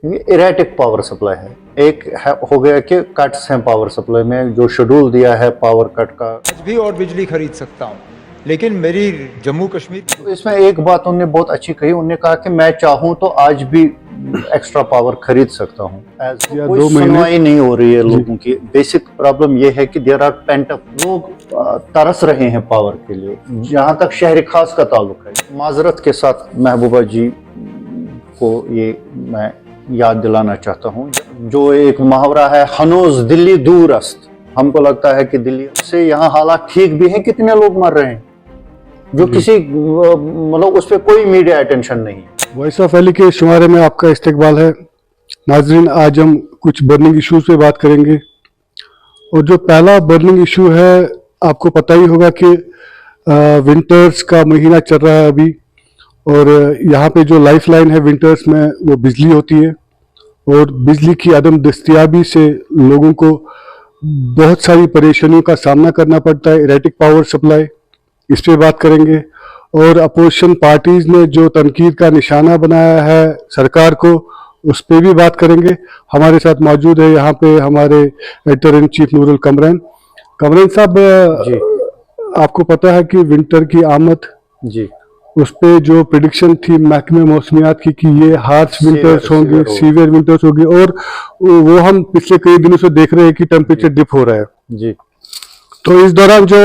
Erratic power supply है। एक हो गया कि कट्स हैं पावर सप्लाई में, जो शेड्यूल दिया है पावर कट का। आज भी और बिजली खरीद सकता हूँ, लेकिन मेरी जम्मू कश्मीर तो इसमें एक बात उन्होंने बहुत अच्छी कही, उन्होंने कहा कि मैं चाहूँ तो आज भी एक्स्ट्रा पावर खरीद सकता हूँ। कोई सुनवाई नहीं हो रही है लोगों की। बेसिक प्रॉब्लम ये है कि देयर आर पेंट अप, लोग तरस रहे हैं पावर के लिए। जहाँ तक शहर खास का ताल्लुक है, माजरत के साथ महबूबा जी को ये मैं याद दिलाना चाहता हूँ, जो एक मुहावरा है, हनोज दिल्ली दूर अस्त। हमको लगता है कि दिल्ली से यहाँ हालात ठीक भी हैं, कितने लोग मर रहे हैं जो किसी मतलब उस पर कोई मीडिया अटेंशन नहीं है। वॉइस ऑफ अली के शुमारे में आपका इस्तकबाल है। नाजरीन, आज हम कुछ बर्निंग इश्यूज पे बात करेंगे, और जो पहला बर्निंग इशू है, आपको पता ही होगा कि विंटर्स का महीना चल रहा है अभी, और यहाँ पे जो लाइफ लाइन है विंटर्स में वो बिजली होती है, और बिजली की अदम दस्तयाबी से लोगों को बहुत सारी परेशानियों का सामना करना पड़ता है। इरेटिक पावर सप्लाई, इस पे बात करेंगे, और अपोजिशन पार्टीज ने जो तनकीद का निशाना बनाया है सरकार को, उस पे भी बात करेंगे। हमारे साथ मौजूद है यहाँ पे हमारे एडिटर इन चीफ नूरुल कमरैन साहब। आपको पता है कि विंटर की आमद जी, उस पे जो प्रिडिक्शन थी महकमे मौसमियात की कि ये हार्श विंटर्स होंगे, सीवियर विंटर्स होंगे, और वो हम पिछले कई दिनों से देख रहे हैं कि टेम्परेचर डिप हो रहा है जी। तो इस दौरान जो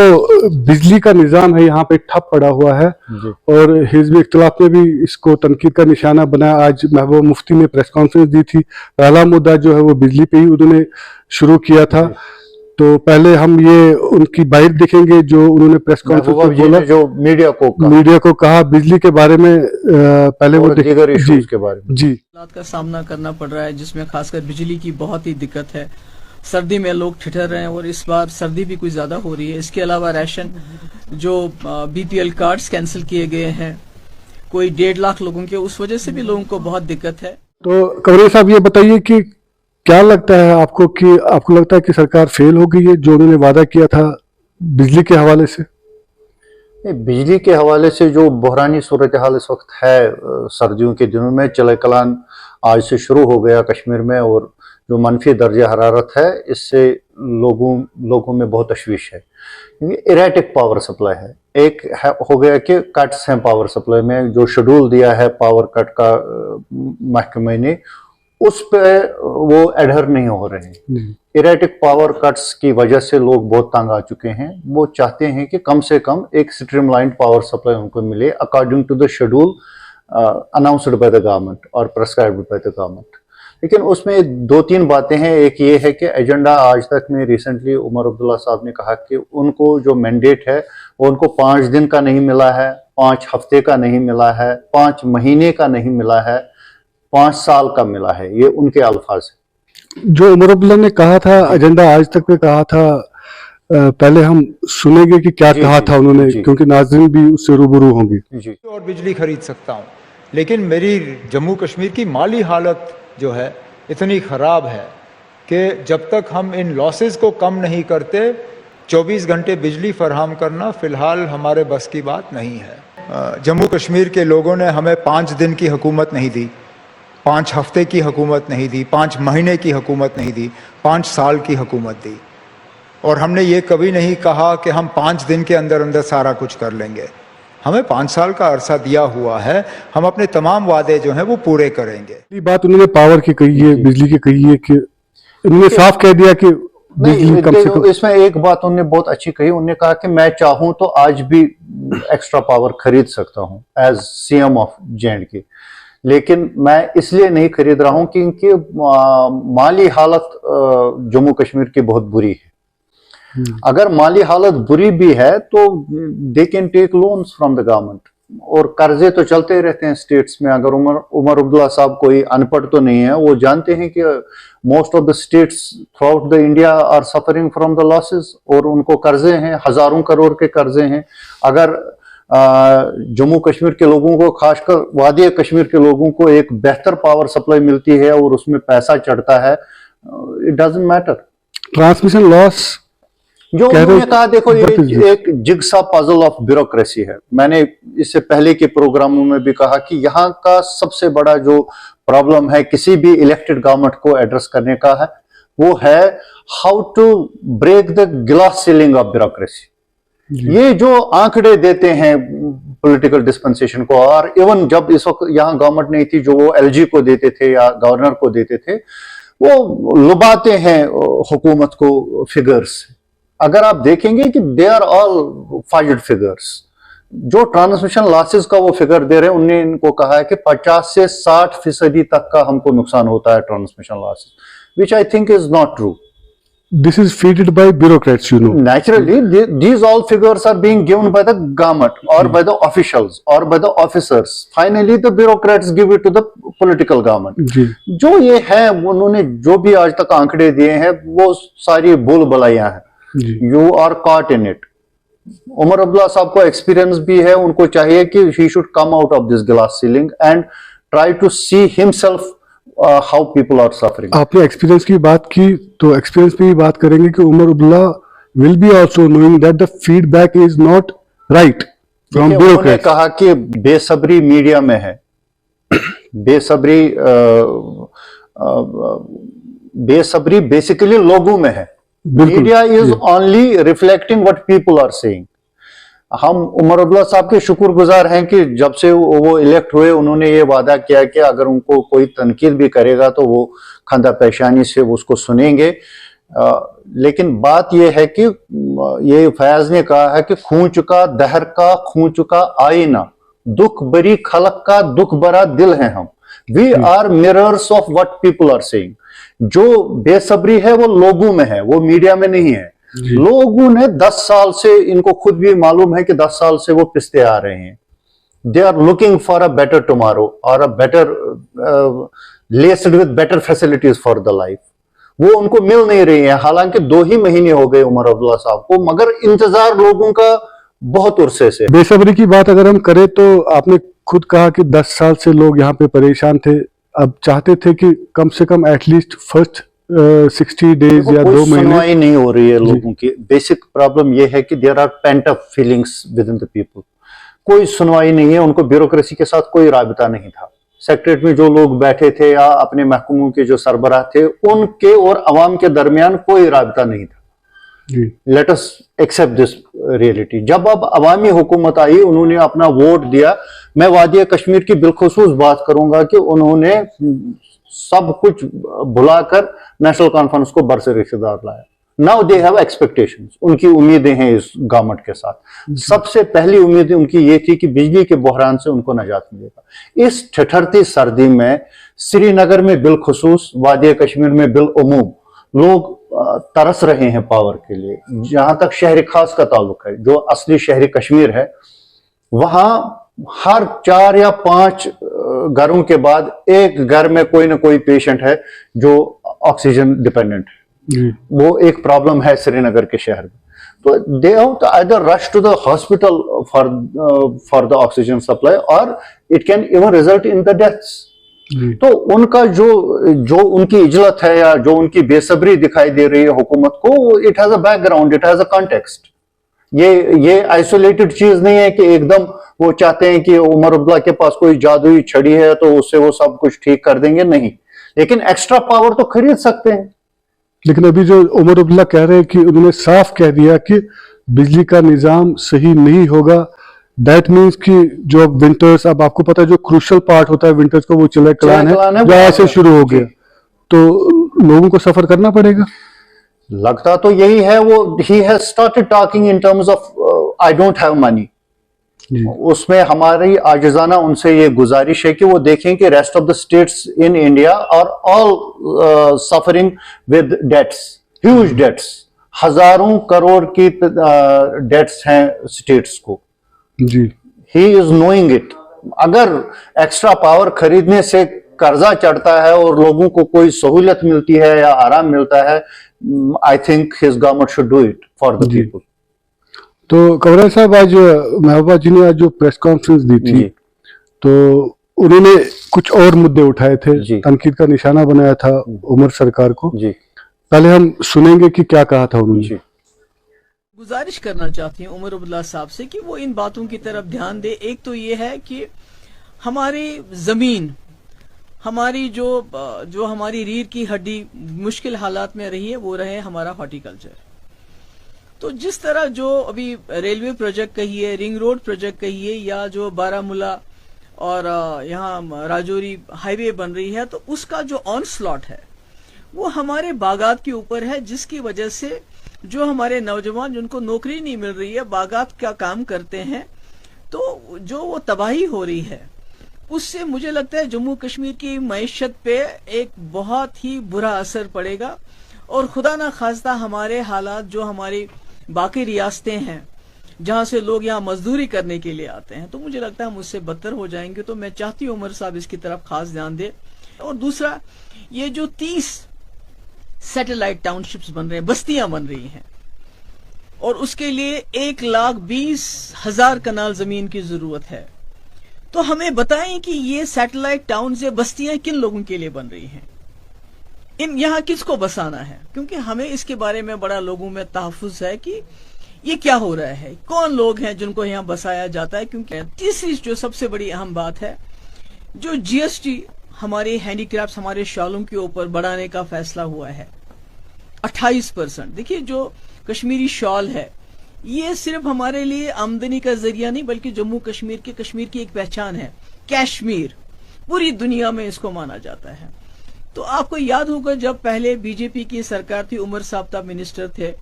बिजली का निजाम है यहाँ पे ठप पड़ा हुआ है, और हिज़्ब इख्तिलाफ ने भी इसको तनकीद का निशाना बनाया। आज महबूबा मुफ्ती ने प्रेस कॉन्फ्रेंस दी थी, पहला मुद्दा जो है वो बिजली पे ही उन्होंने शुरू किया था। तो पहले हम ये उनकी बाइट देखेंगे जो उन्होंने प्रेस कॉन्फ्रेंस में बोला, जो मीडिया को कहा बिजली के बारे में। पहले वो दीगर इश्यूज के बारे में जी का सामना करना पड़ रहा है, जिसमें खासकर बिजली की बहुत ही दिक्कत है। सर्दी में लोग ठिठर रहे हैं, और इस बार सर्दी भी कुछ ज्यादा हो रही है। इसके अलावा राशन जो बीपीएल कार्ड्स कैंसिल किए गए हैं, कोई 1.5 लाख लोगों के, उस वजह से भी लोगों को बहुत दिक्कत है। तो कमरे साहब, ये बताइए कि क्या लगता है आपको, कि आपको लगता है कि सरकार फेल हो गई है जो उन्होंने वादा किया था बिजली के हवाले से? बिजली के हवाले से जो बहरानी सूरत हाल इस वक्त है, सर्दियों के दिनों में चले कलान आज से शुरू हो गया कश्मीर में, और जो मनफी दर्जा हरारत है, इससे लोगों में बहुत तशवीश है। इरेटिक पावर सप्लाई है। एक हो गया कि कट्स हैं पावर सप्लाई में, जो शेड्यूल दिया है पावर कट का महकमे ने, उस पे वो एडहर नहीं हो रहे हैं। इरेटिक पावर कट्स की वजह से लोग बहुत तंग आ चुके हैं। वो चाहते हैं कि कम से कम एक स्ट्रीमलाइंड पावर सप्लाई उनको मिले according to the schedule announced by the government और प्रेस्क्राइब्ड बाय द गवर्नमेंट। लेकिन उसमें 2-3 बातें हैं। एक ये है कि एजेंडा आज तक में रिसेंटली उमर अब्दुल्ला साहब ने कहा कि उनको जो मैंडेट है वो उनको 5 दिन का नहीं मिला है, 5 हफ्ते का नहीं मिला है, 5 महीने का नहीं मिला है, 5 साल का मिला है। ये उनके अल्फाज है। जो उमर अब्दुल्ला ने कहा था एजेंडा आज तक में कहा था, पहले हम सुनेंगे कि क्या कहा था उन्होंने, क्योंकि नाज़रीन भी उससे रूबरू होंगे। और बिजली खरीद सकता हूँ, लेकिन मेरी जम्मू कश्मीर की माली हालत जो है इतनी ख़राब है कि जब तक हम इन लॉसेस को कम नहीं करते, 24 घंटे बिजली फराहम करना फ़िलहाल हमारे बस की बात नहीं है। जम्मू कश्मीर के लोगों ने हमें 5 दिन की हुकूमत नहीं दी, 5 हफ्ते की हुकूमत नहीं दी, 5 महीने की हुकूमत नहीं दी, 5 साल की हुकूमत दी। और हमने ये कभी नहीं कहा कि हम 5 दिन के अंदर अंदर सारा कुछ कर लेंगे। हमें 5 साल का अरसा दिया हुआ है, हम अपने तमाम वादे जो हैं वो पूरे करेंगे। ये बात उन्होंने पावर की कही है, बिजली की कही है, कि उन्होंने साफ कह दिया कि बिजली कम से कम। इसमें एक बात उन्होंने बहुत अच्छी कही, उन्होंने कहा कि मैं चाहूं तो आज भी एक्स्ट्रा पावर खरीद सकता हूं एज सीएम ऑफ J&K, लेकिन मैं इसलिए नहीं खरीद रहा हूं क्योंकि माली हालत जम्मू कश्मीर की बहुत बुरी है। अगर माली हालत बुरी भी है तो they can take loans from the government, और कर्जे तो चलते रहते हैं स्टेट्स में। अगर उमर अब्दुल्ला साहब कोई अनपढ़ तो नहीं है, वो जानते हैं कि most of the states throughout the India are suffering from the losses, और उनको कर्जे हैं, हजारों करोड़ के कर्जे हैं। अगर जम्मू कश्मीर के लोगों को, खासकर वादी कश्मीर के लोगों को एक बेहतर पावर सप्लाई मिलती है और उसमें पैसा चढ़ता है, it doesn't matter. Transmission loss जो उन्होंने कहा, देखो ये एक जिगसा पजल ऑफ ब्यूरोक्रेसी है। मैंने इससे पहले के प्रोग्रामों में भी कहा कि यहाँ का सबसे बड़ा जो प्रॉब्लम है किसी भी इलेक्टेड गवर्नमेंट को एड्रेस करने का है, वो है how to break the glass ceiling of bureaucracy. ये जो आंकड़े देते हैं पॉलिटिकल डिस्पेंसेशन को, और इवन जब इस वक्त यहाँ गवर्नमेंट नहीं थी, जो वो एलजी को देते थे या गवर्नर को देते थे, वो लुभाते हैं हुकूमत को फिगर्स। अगर आप देखेंगे कि they are all filed figures. जो ट्रांसमिशन लॉसेस का वो फिगर दे रहे हैं, उन्होंने इनको कहा है कि 50 से 60% तक का हमको नुकसान होता है transmission losses, which I think is not true. This is feeded by bureaucrats, you know. Naturally, these all figures are being given by the government or by the officials or by the officers. Finally, the bureaucrats give it to the political government. जी जो ये है, उन्होंने जो भी आज तक आंकड़े दिए हैं, वो सारी भूल भलाइयां हैं। जी You are caught in it. Omar Abdullah साहब को एक्सपीरियंस भी है, उनको चाहिए कि he should come out of this glass ceiling and try to see himself how people are suffering. आपने एक्सपीरियंस की बात की, तो एक्सपीरियंस पे भी बात करेंगे कि Omar Abdullah will be also knowing that the feedback is not right from उन्होंने ब्यूरोक्रेट्स। कहा कि बेसब्री मीडिया में है, बेसब्री बेसिकली लोगों में है। बिल्कुल, मीडिया इज जी। Only reflecting what people are saying. हम उमर अब्दुल्ला साहब के शुक्रगुजार हैं कि जब से वो इलेक्ट हुए, उन्होंने ये वादा किया कि अगर उनको कोई तनकीद भी करेगा तो वो खंदा पेशानी से उसको सुनेंगे। लेकिन बात ये है कि ये फयाज ने कहा है कि खून चुका दहर का खून चुका आईना, दुख भरी खलक का दुख भरा दिल है हम। We are mirrors of what people are saying. जो बेसब्री है वो लोगों में है, वो मीडिया में नहीं है। लोगों ने 10 साल से, इनको खुद भी मालूम है कि 10 साल से वो पिसते आ रहे हैं। They are looking for a better tomorrow और a better laced with better facilities for the life. वो उनको मिल नहीं रही है। हालांकि 2 ही महीने हो गए उमर अब्दुल्ला साहब को, मगर इंतजार लोगों का बहुत उर्से से। बेसब्री की बात अगर हम करें तो आपने खुद कहा कि 10 साल से लोग यहाँ पे परेशान थे, अब चाहते थे कि कम से कम एटलीस्ट फर्स्ट 60 डेज या 2 महीने। सुनवाई नहीं हो रही है लोगों की। बेसिक प्रॉब्लम ये है कि there are pent up feelings within the people. कोई सुनवाई नहीं है, उनको ब्यूरोक्रेसी के साथ कोई राबिता नहीं था। सेक्रेटरीट में जो लोग बैठे थे या अपने महकमों के जो सरबराह थे, उनके और अवाम के दरमियान कोई राबिता नहीं था। Let us accept this reality. जब अब अवामी हुकूमत आई, उन्होंने अपना वोट दिया। मैं वादिया कश्मीर की बिलखुसूस बात करूंगा कि उन्होंने सब कुछ भुलाकर नेशनल कॉन्फ्रेंस को बरसे रिश्तेदार लाया। नाउ दे हैव एक्सपेक्टेशंस, उनकी उम्मीदें हैं इस गवर्नमेंट के साथ। सबसे पहली उम्मीद उनकी ये थी कि बिजली के बहरान से उनको नजात मिलेगा। इस ठिठुरती सर्दी में श्रीनगर में बिलखुसूस, वादिया कश्मीर में बिलउमूम लोग तरस रहे हैं पावर के लिए। जहां तक शहरी खास का ताल्लुक है, जो असली शहरी कश्मीर है, वहां हर 4 या 5 घरों के बाद एक घर में कोई ना कोई पेशेंट है जो ऑक्सीजन डिपेंडेंट है। वो एक प्रॉब्लम है श्रीनगर के शहर में। तो they have to either rush to the hospital for the oxygen supply और it can even result in the deaths. तो उनका जो उनकी इजलत है या जो उनकी बेसब्री दिखाई दे रही है हुकूमत को, it has a background, it has a context. ये आइसोलेटेड चीज नहीं है कि एकदम वो चाहते हैं कि उमर अब्दुल्ला के पास कोई जादुई छड़ी है तो उससे वो सब कुछ ठीक कर देंगे, नहीं। लेकिन एक्स्ट्रा पावर तो खरीद सकते हैं। लेकिन अभी जो उमर अब्दुल्ला कह रहे हैं कि उन्होंने साफ कह दिया कि बिजली का निजाम सही नहीं होगा। दैट मीन्स कि जो विंटर्स, अब आपको पता है जो क्रूशल पार्ट होता है विंटर्स को, वो चले कलान है, जो ऐसे शुरू हो गया, तो लोगों को सफर करना पड़ेगा। लगता तो यही है। वो he has started talking in terms of I don't have money. उसमें हमारी आजिजाना उनसे ये गुजारिश है कि वो देखें कि rest of the states in India are all suffering with debts, huge debts. हजारों करोड़ की डेट्स हैं स्टेट्स को। जी, ही इज नोइंग इट। अगर एक्स्ट्रा पावर खरीदने से कर्जा चढ़ता है और लोगों को कोई सहूलियत मिलती है या आराम मिलता है, I think his government should do it for the people. तो कंवरराय साहब, आज महबूबा जी ने आज जो प्रेस कॉन्फ्रेंस दी थी, तो उन्होंने कुछ और मुद्दे उठाए थे, तनकीद का निशाना बनाया था उमर सरकार को। जी, पहले हम सुनेंगे कि क्या कहा था उन्होंने। गुजारिश करना चाहती हूँ उमर अब्दुल्ला साहब से कि वो इन बातों की तरफ ध्यान दे। एक तो ये है कि हमारी जमीन, ہماری جو ہماری ریڑھ کی ہڈی مشکل حالات میں رہی ہے وہ رہے ہمارا ہارٹیکلچر. تو جس طرح جو ابھی ریلوے پروجیکٹ کہیے, رنگ روڈ پروجیکٹ کہیے, یا جو بارہ مولہ اور یہاں راجوری ہائی وے بن رہی ہے, تو اس کا جو آن سلاٹ ہے وہ ہمارے باغات کے اوپر ہے, جس کی وجہ سے جو ہمارے نوجوان جن کو نوکری نہیں مل رہی ہے, باغات کا کام کرتے ہیں, تو جو وہ تباہی ہو رہی ہے اس سے مجھے لگتا ہے جموں کشمیر کی معیشت پہ ایک بہت ہی برا اثر پڑے گا. اور خدا نہ خواستہ ہمارے حالات جو ہماری باقی ریاستیں ہیں جہاں سے لوگ یہاں مزدوری کرنے کے لیے آتے ہیں, تو مجھے لگتا ہے ہم اس سے بدتر ہو جائیں گے. تو میں چاہتی ہوں عمر صاحب اس کی طرف خاص دھیان دے. اور دوسرا, یہ جو 30 سیٹلائٹ ٹاؤن شپس بن رہے ہیں, بستیاں بن رہی ہیں, اور اس کے لیے 1,20,000 کنال زمین کی ضرورت ہے, تو ہمیں بتائیں کہ یہ سیٹلائٹ ٹاؤنز یا بستیاں کن لوگوں کے لیے بن رہی ہیں, یہاں کس کو بسانا ہے؟ کیونکہ ہمیں اس کے بارے میں بڑا لوگوں میں تحفظ ہے کہ یہ کیا ہو رہا ہے, کون لوگ ہیں جن کو یہاں بسایا جاتا ہے. کیونکہ تیسری جو سب سے بڑی اہم بات ہے, جو جی ایس ٹی ہمارے ہینڈی کرافٹس, ہمارے شالوں کے اوپر بڑھانے کا فیصلہ ہوا ہے 28%. دیکھیے جو کشمیری شال ہے یہ صرف ہمارے لیے آمدنی کا ذریعہ نہیں بلکہ جموں کشمیر کی ایک پہچان ہے. کشمیر پوری دنیا میں اس کو مانا جاتا ہے. تو آپ کو یاد ہوگا جب پہلے بی جے پی کی سرکار تھی, عمر صاحب تب منسٹر تھے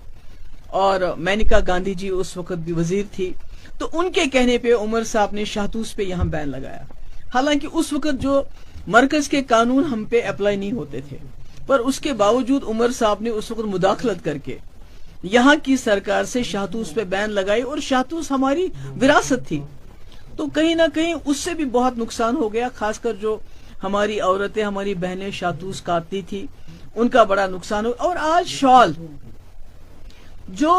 اور مینکا گاندھی جی اس وقت بھی وزیر تھی, تو ان کے کہنے پہ عمر صاحب نے شاہتوت پہ یہاں بین لگایا. حالانکہ اس وقت جو مرکز کے قانون ہم پہ اپلائی نہیں ہوتے تھے, پر اس کے باوجود عمر صاحب نے اس وقت مداخلت کر کے یہاں کی سرکار سے شاہتوت پہ بین لگائی, اور شاہتوت ہماری وراثت تھی. تو کہیں نہ کہیں اس سے بھی بہت نقصان ہو گیا, خاص کر جو ہماری عورتیں, ہماری بہنیں شاہتوت کاٹتی تھی, ان کا بڑا نقصان ہو. اور آج شال جو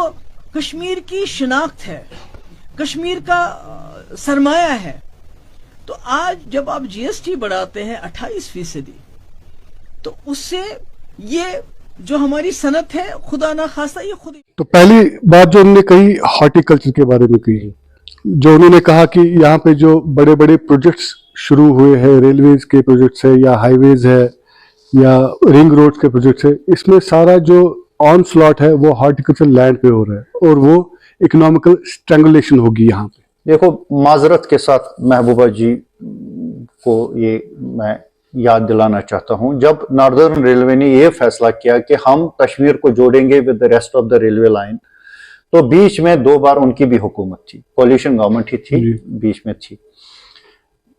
کشمیر کی شناخت ہے, کشمیر کا سرمایہ ہے, تو آج جب آپ جی ایس ٹی بڑھاتے ہیں 28%, تو اس سے یہ جو ہماری صنعت ہے خدا نہ خواستہ یہ خود. تو پہلی بات جو انہوں نے کہی ہارٹیکلچر کے بارے میں کہی, جو انہوں نے کہا کہ یہاں پہ جو بڑے بڑے پروجیکٹس شروع ہوئے ہیں, ریلویز کے پروجیکٹس ہے یا ہائی ویز ہے یا رنگ روڈ کے پروجیکٹس ہے, اس میں سارا جو آن سلاٹ ہے وہ ہارٹیکلچر لینڈ پہ ہو رہا ہے, اور وہ اکنامیکل اسٹرینگولیشن ہوگی یہاں پہ. دیکھو, معذرت کے ساتھ محبوبہ جی کو یہ میں یاد دلانا چاہتا ہوں, جب ناردرن ریلوے نے یہ فیصلہ کیا کہ ہم کشمیر کو جوڑیں گے with the rest of the railway line, تو بیچ میں 2 بار ان کی بھی حکومت تھی, کولیشن گورنمنٹ ہی تھی, بیچ میں تھی.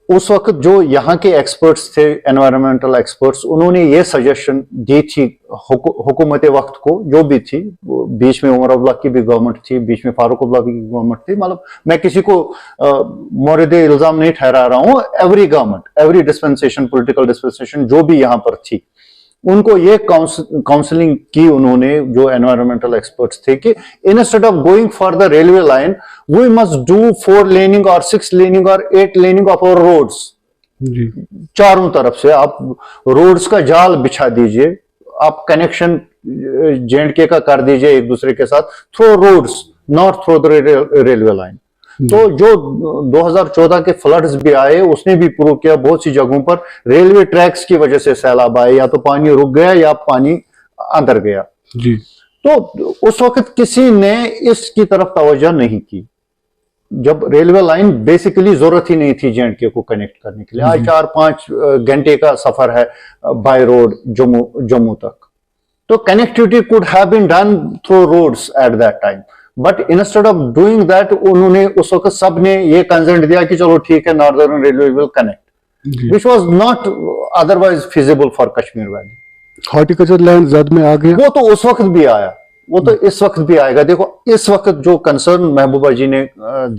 اس وقت جو یہاں کے ایکسپرٹس تھے, انوائرمنٹل ایکسپرٹس, انہوں نے یہ سجیشن دی تھی حکومت وقت کو جو بھی تھی, بیچ میں عمر عبداللہ کی بھی گورنمنٹ تھی, بیچ میں فاروق عبداللہ کی گورنمنٹ تھی, مطلب میں کسی کو مورد الزام نہیں ٹھہرا رہا ہوں, every government, every dispensation, political dispensation جو بھی یہاں پر تھی, ان کو یہ کاؤنسلنگ کی انہوں نے, جو انوائرمنٹل ایکسپرٹس تھے, کہ instead of going for the railway line we must do 4 laning اور 6 لیننگ اور 8 لیننگ آف اور روڈس. چاروں طرف سے آپ روڈز کا جال بچھا دیجئے, آپ کنیکشن JNK کا کر دیجئے ایک دوسرے کے ساتھ through roads, not through the railway line. تو جو 2014 کے فلڈز بھی آئے, اس نے بھی پروو کیا بہت سی جگہوں پر ریلوے ٹریکس کی وجہ سے سیلاب آئے, یا تو پانی رک گیا یا پانی اندر گیا. جی, تو اس وقت کسی نے اس کی طرف توجہ نہیں کی, جب ریلوے لائن بیسیکلی ضرورت ہی نہیں تھی JNK کو کنیکٹ کرنے کے لیے. آج 4-5 گھنٹے کا سفر ہے بائی روڈ جموں تک. تو connectivity could have been done through roads at that time. But instead of doing that, انہوں نے اس وقت سب نے یہ کنسنٹ دیا کہ چلو ٹھیک ہے, northern railway will connect, which was not otherwise feasible for Kashmir Valley. Horticulture land زد میں آ گیا, وہ تو اس وقت بھی آیا, وہ تو اس وقت بھی آئے گا. دیکھو اس وقت جو کنسرن محبوبہ جی نے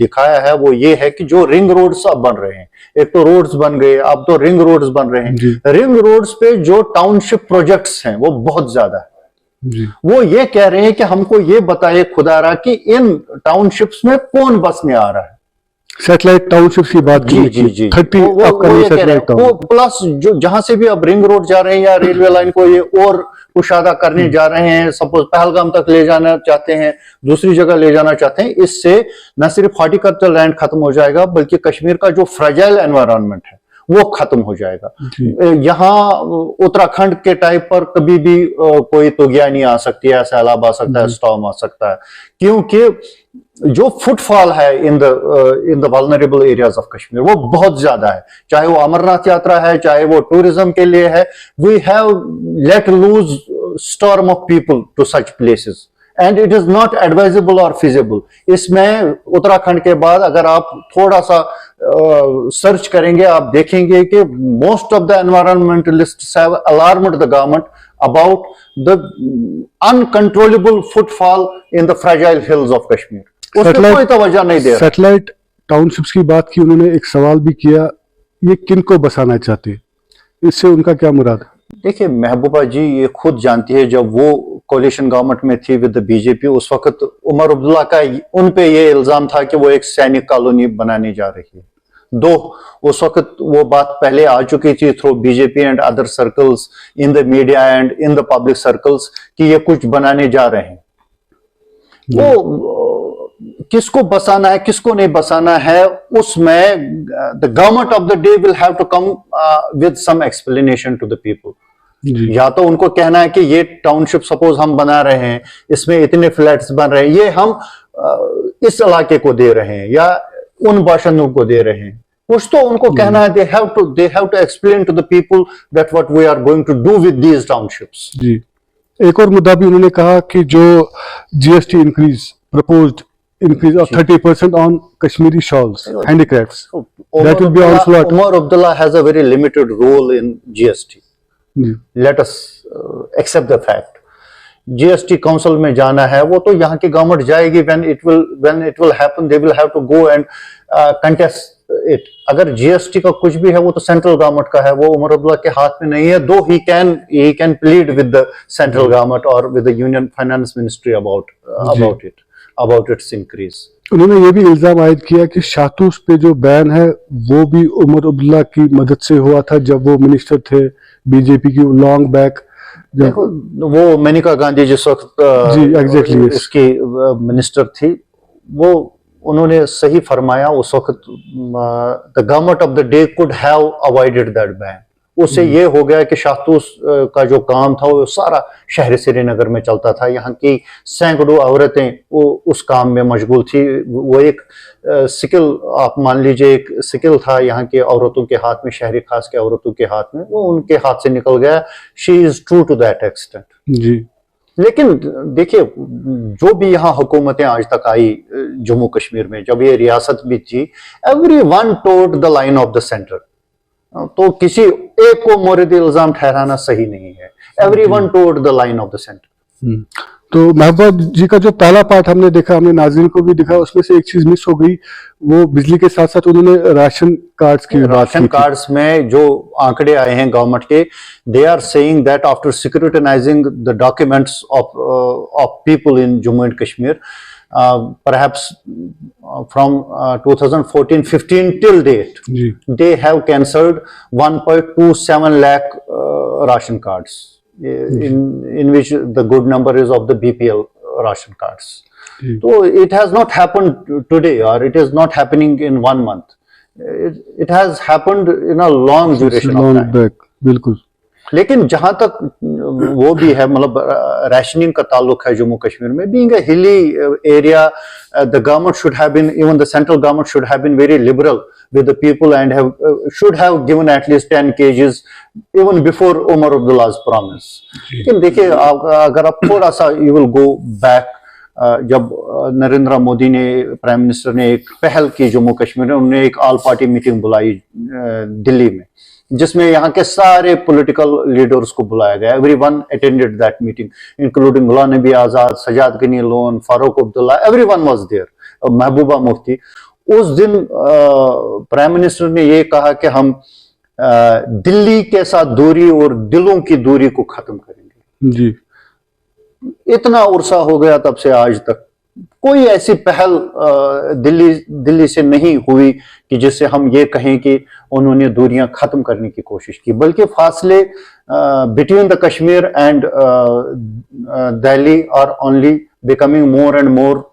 دکھایا ہے وہ یہ ہے کہ جو رنگ روڈز اب بن رہے ہیں, ایک تو روڈز بن گئے, اب تو رنگ روڈز بن رہے ہیں, رنگ روڈز پہ جو ٹاؤن شپ پروجیکٹس ہیں وہ بہت زیادہ ہے. وہ یہ کہہ رہے ہیں کہ ہم کو یہ بتائے خدا را کہ ان ٹاؤن شپس میں کون بسنے آ رہا ہے. سیٹلائٹ ٹاؤن شپس کی بات کی, 30 پلس جو جہاں سے بھی اب رنگ روڈ جا رہے ہیں یا ریلوے لائن کو یہ اور کشادہ کرنے جا رہے ہیں, سپوز پہلگام تک لے جانا چاہتے ہیں, دوسری جگہ لے جانا چاہتے ہیں, اس سے نہ صرف ہارٹیکلچر لینڈ ختم ہو جائے گا بلکہ کشمیر کا جو فریجائل انوائرمنٹ ہے वो खत्म हो जाएगा। यहाँ उत्तराखंड के टाइप पर कभी भी कोई तुगया नहीं आ सकती है, सैलाब आ सकता है, स्टॉर्म आ सकता है, क्योंकि जो फुटफॉल है in the vulnerable areas of Kashmir वो बहुत ज्यादा है। चाहे वो अमरनाथ यात्रा है, चाहे वो टूरिज्म के लिए है, we have let loose storm of people to such places and it is not advisable और फिजिबल। इसमें उत्तराखंड के बाद अगर आप थोड़ा सा सर्च करेंगे, आप देखेंगे कि most of the environmentalists have alarmed the government about the uncontrollable footfall in the fragile hills of Kashmir. उस पर कोई तवज्जो नहीं दे रहा। सैटेलाइट टाउनशिप्स की बात की उन्होंने, एक सवाल भी किया, ये किन को बसाना चाहते, इससे उनका क्या मुराद? देखिए महबूबा जी ये खुद जानती है, जब वो कोलिशन गवर्नमेंट में थी विद द बीजेपी, उस वक्त उमर अब्दुल्ला का उन पे ये इल्जाम था कि वो एक सैनिक कॉलोनी बनाने जा रही है। दो उस वक्त वो बात पहले आ चुकी थी through BJP and other circles in the media and in the public circles कि ये कुछ बनाने जा रहे हैं। वो किसको बसाना है किसको नहीं बसाना है, उसमें the government of the day will have to come with some explanation to the people. या तो उनको कहना है कि ये टाउनशिप सपोज हम बना रहे हैं, इसमें इतने फ्लैट्स बन रहे हैं, ये हम इस इलाके को दे रहे हैं या उन बाशिंदों को दे रहे हैं, कुछ तो उनको कहना है। they have to explain to the people that what we are going to do with these townships. जी, एक और मुद्दा भी उन्होंने कहा कि जो GST increase, proposed increase of 30% on Kashmiri shawls, handicrafts, that will be onslaught. Umar Abdullah has a very limited role in GST. Let us accept the fact. GST council में जाना है, वो तो यहाँ की गवर्नमेंट जाएगी, when it will happen they will have to go and contest it. अगर GST का कुछ भी है वो तो सेंट्रल गवर्नमेंट का है, वो उमर अब्दुल्ला के हाथ में नहीं है। दो he can plead with the central government or with the union finance ministry about its increase. उन्होंने ये भी इल्जाम आयद किया कि शातूस पे जो बैन है वो भी उमर अब्दुल्ला की मदद से हुआ था जब वो मिनिस्टर थे बीजेपी की लॉन्ग बैक। देखो वो मेनका गांधी जिस वक्त उसकी मिनिस्टर थी, वो उन्होंने सही फरमाया उस वक्त, the government of the day could have avoided that ban. उससे ये हो गया कि शातूस का जो काम था वो सारा शहर श्रीनगर में चलता था, यहाँ की सैकड़ों औरतें वो उस काम में मशगूल थी। वो एक स्किल, आप मान लीजिए एक स्किल था यहाँ के औरतों के हाथ में, शहरी खास के औरतों के हाथ में, वो उनके हाथ से निकल गया। She is true to that extent जी। लेकिन देखिए जो भी यहाँ हुकूमतें आज तक आई जम्मू कश्मीर में, जब ये रियासत भी थी, everyone toed the line of the centre. तो किसी एक को मोरद इल्जाम ठहराना सही नहीं है। Everyone toed the line of the centre. तो महबूबा जी का जो पहला पार्ट हमने देखा, हमने नाज़रीन को भी दिखा, उसमें से एक चीज मिस हो गई, वो बिजली के साथ साथ उन्होंने राशन कार्ड्स की, राशन कार्ड्स में जो आंकड़े आए हैं गवर्नमेंट के, they are saying that after scrutinising the documents of people in Jammu and Kashmir, perhaps from 2014-15 till date, they have cancelled 1.27 lakh ration cards, in which the good number is of the BPL ration cards. So it has not happened today, or it is not happening in 1 month. It has happened in a long duration of time. बिल्कुल। लेकिन जहां तक वो भी है, मतलब rationing का ताल्लुक है जम्मू कश्मीर में, being a hilly area, the government should have been, even the central government should have been very liberal with the people and should have given at least 10 kgs even before Umar Abdullah's promise. लेकिन देखिए अगर आप थोड़ा सा you will go back, जब नरेंद्र मोदी ने, prime minister ने एक पहल की जम्मू कश्मीर में, उन्होंने एक ऑल पार्टी मीटिंग बुलाई दिल्ली में, जिसमें यहाँ के सारे पॉलिटिकल लीडर्स को बुलाया गया। Everyone attended that meeting, including Ghulam Nabi Azad, Sajad Gani Lone, Farooq Abdullah, everyone was there, Mehbooba Mufti. उस दिन प्राइम मिनिस्टर ने ये कहा कि हम दिल्ली के साथ दूरी और दिलों की दूरी को खत्म करेंगे जी। इतना उर्सा हो गया तब से आज तक कोई ऐसी पहल दिल्ली से नहीं हुई कि जिससे हम ये कहें कि उन्होंने दूरियां खत्म करने की कोशिश की, बल्कि फासले between the Kashmir and Delhi are only becoming more and more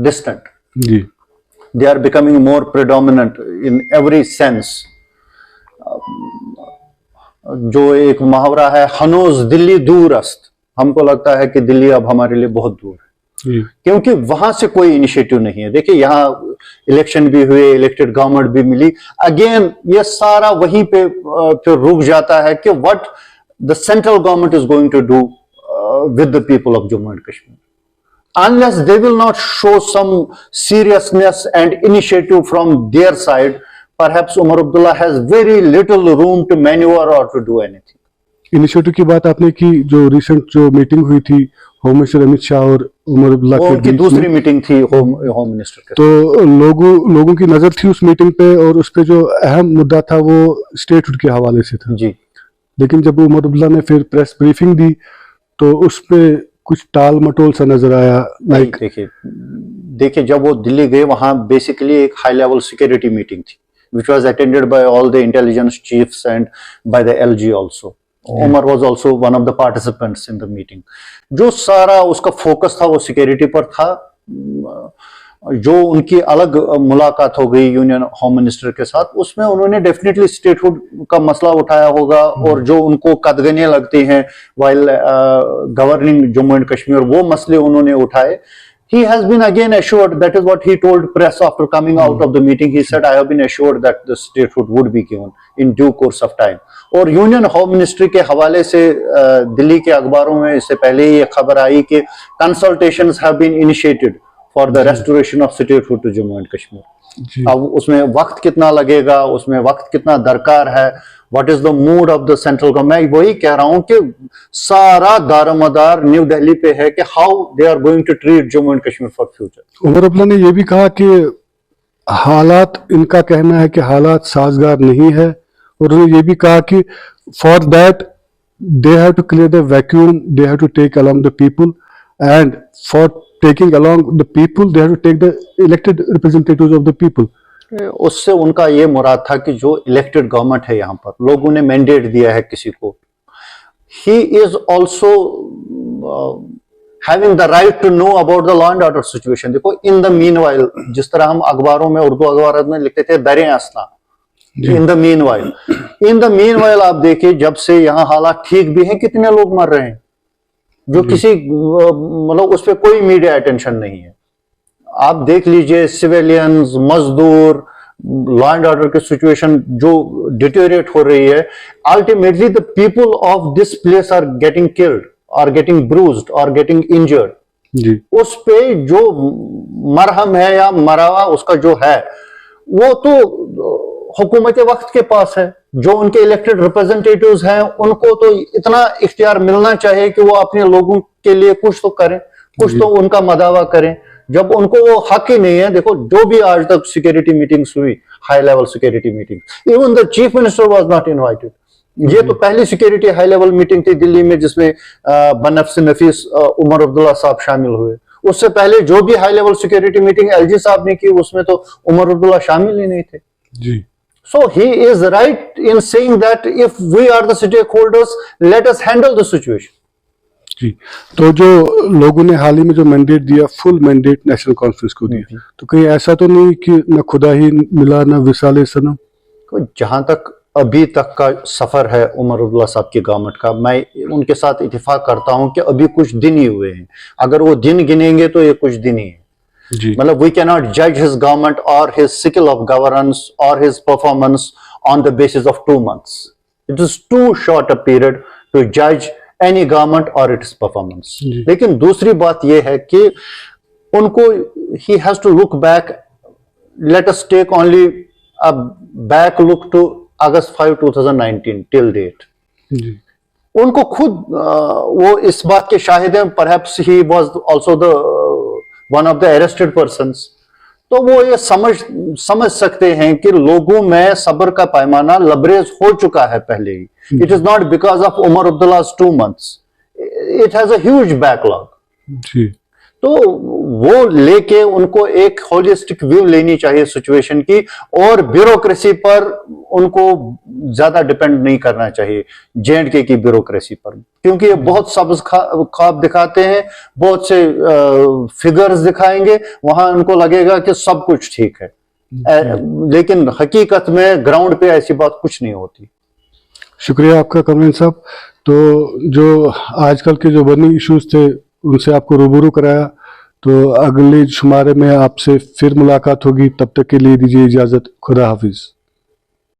distant जी। They are becoming more predominant in every sense. जो एक मुहावरा है, हनोज दिल्ली दूर अस्त, हमको लगता है कि दिल्ली अब हमारे लिए बहुत दूर है, क्योंकि वहां से कोई इनिशिएटिव नहीं है। देखिए यहाँ इलेक्शन भी हुए, इलेक्टेड गवर्नमेंट भी मिली, अगेन ये सारा वहीं पे फिर रुक जाता है कि what the central government is going to do with the people of Jammu and Kashmir. Unless they will not show some seriousness and initiative from their side, perhaps Umar Abdullah has very little room to maneuver or to do anything. Initiative की बात आपने की, जो recent जो meeting हुई थी home minister Amit Shah और उमर अब्दुल्ला वो के उनकी बीच दूसरी में, मीटिंग थी होम मिनिस्टर के, तो लोगों की नजर थी उस मीटिंग पे, और उस पे जो अहम मुद्दा था वो स्टेटहुड के हवाले से था जी। लेकिन जब उमर अब्दुल्ला ने फिर प्रेस ब्रीफिंग दी तो उस पे कुछ टाल मटोल सा नजर आया। लाइक देखिए जब वो दिल्ली गए, वहां बेसिकली एक हाई लेवल सिक्योरिटी मीटिंग थी which was attended by all the intelligence chiefs and by the LG also. Umar was also one of the participants in the meeting. जो सारा उसका फोकस था वो सिक्योरिटी पर था। जो उनकी अलग मुलाकात हो गई यूनियन होम मिनिस्टर के साथ, उसमें उन्होंने डेफिनेटली स्टेटहुड का मसला उठाया होगा, और जो उनको कदगनियां लगती हैं while governing Jammu and Kashmir, वो मसले उन्होंने उठाए। He has been again assured, that is what he told press after coming out of the meeting. He said, I have been assured that the statehood would be given in due course of time. और union home ministry के हवाले से दिल्ली के अखबारों में इससे पहले ये खबर आई कि consultations have been initiated for the restoration of statehood to Jammu and Kashmir. अब उसमें वक्त कितना लगेगा, उसमें वक्त कितना दरकार है, what is the mood off the central government, मैं वही कह रहा हूं कि सारा दारोमदार न्यू दिल्ली पे है कि how they are going to treat Jammu and Kashmir for future. Omar Abdullah ने यह भी कहा कि हालात, इनका कहना है कि हालात साजगार नहीं है, और उन्होंने ये भी कहा कि for that they have to clear the vacuum, they have to take along the people, and for taking along the people they have to take the elected representatives of the people. उससे उनका ये मुराद था कि जो elected government है यहाँ पर, लोगों ने मैंडेट दिया है किसी को, he is also having the right to know about the law and order situation. देखो in the meanwhile, जिस तरह हम अखबारों में, उर्दू अखबारों में लिखते थे दरें असना, in the meanwhile आप देखिए जब से यहाँ हालात ठीक भी हैं, कितने लोग मर रहे हैं जो किसी मतलब उस पर कोई मीडिया अटेंशन नहीं है। आप देख लीजिए सिविलियंस, मजदूर, लॉ एंड ऑर्डर की सिचुएशन जो डिटेरिएट हो रही है, ultimately the people of this place are getting killed, are getting bruised, are getting injured. उस पे जो मरहम है या मरावा उसका जो है, वो तो हुकूमत वक्त के पास है। जो उनके इलेक्टेड रिप्रेजेंटेटिव्स हैं, उनको तो इतना इख्तियार मिलना चाहिए कि वो अपने लोगों के लिए कुछ तो करें, कुछ तो उनका मदावा करें। जब उनको वो हक ही नहीं है, देखो जो भी आज तक सिक्योरिटी मीटिंग्स हुई, high level security meeting, even the chief minister was not invited. ये तो पहली सिक्योरिटी हाई लेवल मीटिंग थी दिल्ली में जिसमें बनफ्स नफीस उमर अब्दुल्ला साहब शामिल हुए। उससे पहले जो भी high level security meeting LG साहब ने की, उसमें तो उमर अब्दुल्ला शामिल ही नहीं थे जी। So he is right in saying that if we are the stakeholders, let us handle the situation. जी, तो जो लोगों ने हाल ही में जो मैंडेट दिया, फुल मैंडेट नेशनल कॉन्फ्रेंस को दिया, तो कहीं ऐसा तो नहीं कि न खुदा ही मिला न विसाले सनम? तो जहां तक अभी तक का सफर है उमर अब्दुल्ला साहब की गवर्नमेंट का, मैं उनके साथ इत्तेफाक करता हूं कि अभी कुछ दिन ही हुए हैं। अगर वो दिन गिनेंगे तो ये कुछ दिन ही है। मतलब we cannot judge his government or his cycle of governance or his performance on the basis of 2 months. It is too short a period to judge any government or its performance. लेकिन दूसरी बात यह है कि उनको he has to look back. Let us take only a back look to August 5, 2019 till date. उनको खुद वो इस बात के शाहिद हैं, perhaps he was also the one of the arrested persons. तो वो ये समझ सकते हैं कि लोगों में सब्र का पैमाना लबरेज हो चुका है पहले ही। It is not because of Umar Abdullah's 2 months. It has a huge backlog. तो वो लेके उनको एक होलिस्टिक व्यू लेनी चाहिए सिचुएशन की, और ब्यूरोक्रेसी पर उनको ज्यादा डिपेंड नहीं करना चाहिए, जेएंडके की ब्यूरोक्रेसी पर, क्योंकि ये बहुत सब्ज ख्वाब दिखाते हैं, बहुत से फिगर्स दिखाएंगे, वहां उनको लगेगा कि सब कुछ ठीक है, लेकिन हकीकत में ग्राउंड पे ऐसी बात कुछ नहीं होती। शुक्रिया आपका कमरेन साहब। तो जो आजकल के जो बर्निंग इश्यूज थे उनसे आपको रूबरू कराया, तो अगले शुमारे में आपसे फिर मुलाकात होगी। तब तक के लिए दीजिए इजाज़त। खुदा हाफिज।